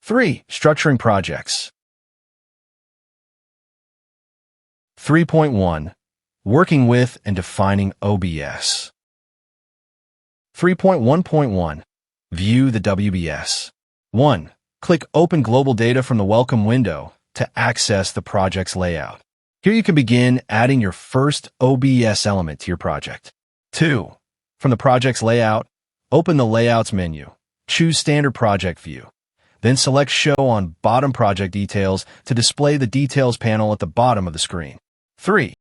3. Structuring projects. 3.1. Working with and defining OBS. 3.1.1. View the WBS. 1. Click Open Global Data from the Welcome window to access the project's layout. Here you can begin adding your first OBS element to your project. 2. From the project's layout, open the Layouts menu. Choose Standard Project View. Then select Show on Bottom Project Details to display the Details panel at the bottom of the screen. 3.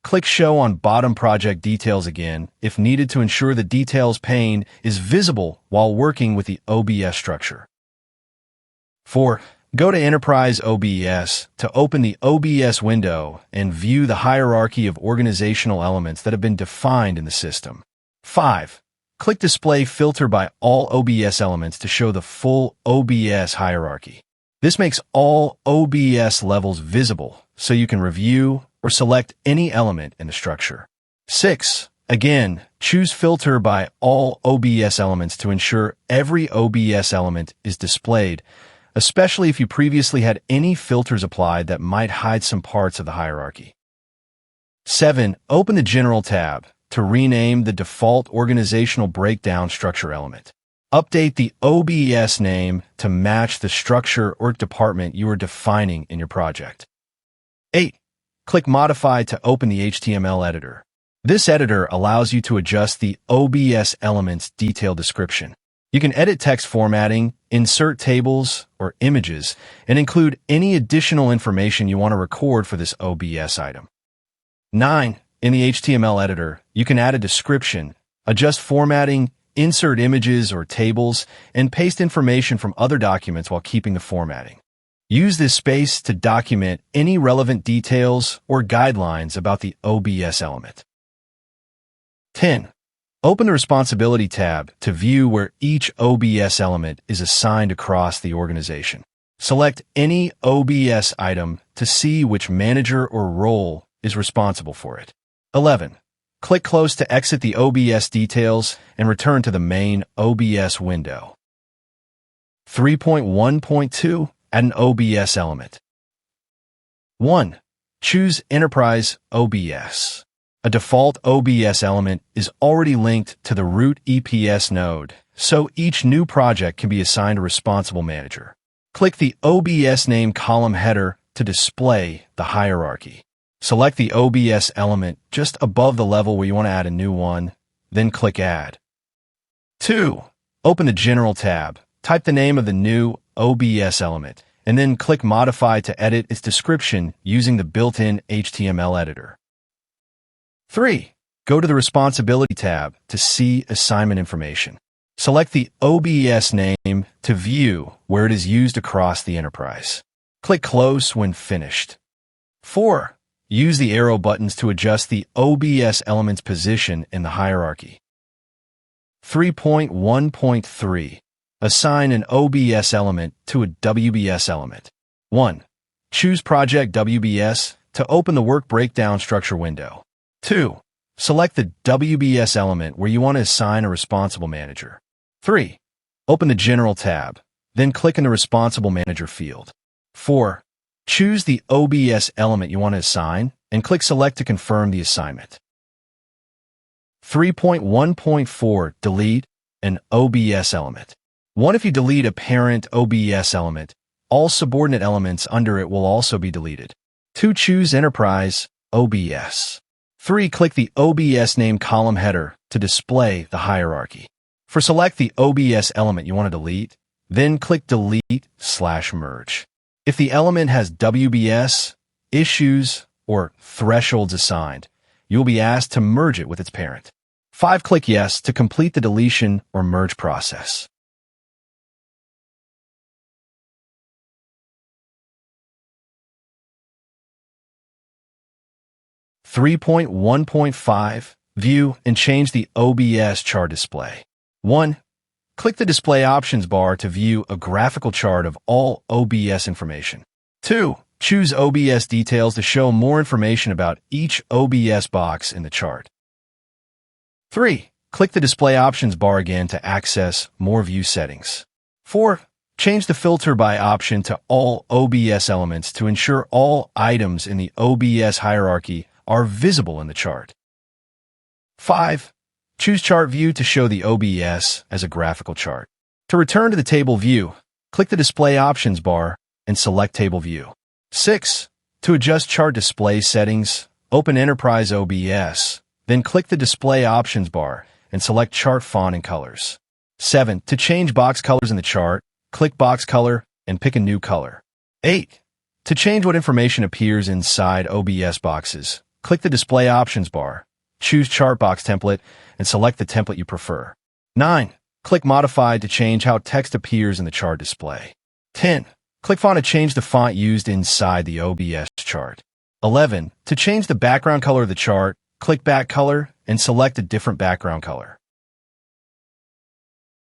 Click Show on Bottom Project Details again if needed to ensure the Details pane is visible while working with the OBS structure. 4. Go to Enterprise OBS to open the OBS window and view the hierarchy of organizational elements that have been defined in the system. 5. Click Display Filter by all OBS elements to show the full OBS hierarchy. This makes all OBS levels visible so you can review or select any element in the structure. 6. Again, choose Filter by all OBS elements to ensure every OBS element is displayed, especially if you previously had any filters applied that might hide some parts of the hierarchy. 7. Open the General tab to rename the default organizational breakdown structure element. Update the OBS name to match the structure or department you are defining in your project. 8. Click Modify to open the HTML editor. This editor allows you to adjust the OBS element's detailed description. You can edit text formatting, insert tables or images, and include any additional information you want to record for this OBS item. 9. In the HTML editor, you can add a description, adjust formatting, insert images or tables, and paste information from other documents while keeping the formatting. Use this space to document any relevant details or guidelines about the OBS element. 10. Open the Responsibility tab to view where each OBS element is assigned across the organization. Select any OBS item to see which manager or role is responsible for it. 11. Click Close to exit the OBS details and return to the main OBS window. 3.1.2. Add an OBS element. 1. Choose Enterprise OBS. A default OBS element is already linked to the root EPS node, so each new project can be assigned a responsible manager. Click the OBS name column header to display the hierarchy. Select the OBS element just above the level where you want to add a new one, then click Add. 2. Open the General tab. Type the name of the new OBS element, and then click Modify to edit its description using the built-in HTML editor. 3. Go to the Responsibility tab to see assignment information. Select the OBS name to view where it is used across the enterprise. Click Close when finished. 4. Use the arrow buttons to adjust the OBS element's position in the hierarchy. 3.1.3. Assign an OBS element to a WBS element. 1. Choose Project WBS to open the Work Breakdown Structure window. 2. Select the WBS element where you want to assign a responsible manager. 3. Open the General tab, then click in the Responsible Manager field. 4. Choose the OBS element you want to assign and click Select to confirm the assignment. 3.1.4. Delete an OBS element. 1. If you delete a parent OBS element, all subordinate elements under it will also be deleted. 2. Choose Enterprise OBS. 3. Click the OBS name column header to display the hierarchy. Select the OBS element you want to delete, then click Delete/Merge. If the element has WBS, issues, or thresholds assigned, you will be asked to merge it with its parent. 5. Click Yes to complete the deletion or merge process. (3.1.5) View and change the OBS chart display. 1. Click the Display Options bar to view a graphical chart of all OBS information. 2. Choose OBS Details to show more information about each OBS box in the chart. 3. Click the Display Options bar again to access more view settings. 4. Change the filter by option to all OBS elements to ensure all items in the OBS hierarchy are visible in the chart. 5. Choose Chart View to show the OBS as a graphical chart. To return to the table view, click the Display Options bar and select Table View. 6. To adjust chart display settings, open Enterprise OBS, then click the Display Options bar and select Chart Font and Colors. 7. To change box colors in the chart, click Box Color and pick a new color. 8. To change what information appears inside OBS boxes, click the Display Options bar, choose Chart Box Template, and select the template you prefer. 9. Click Modify to change how text appears in the chart display. 10. Click Font to change the font used inside the OBS chart. 11. To change the background color of the chart, click Back Color and select a different background color.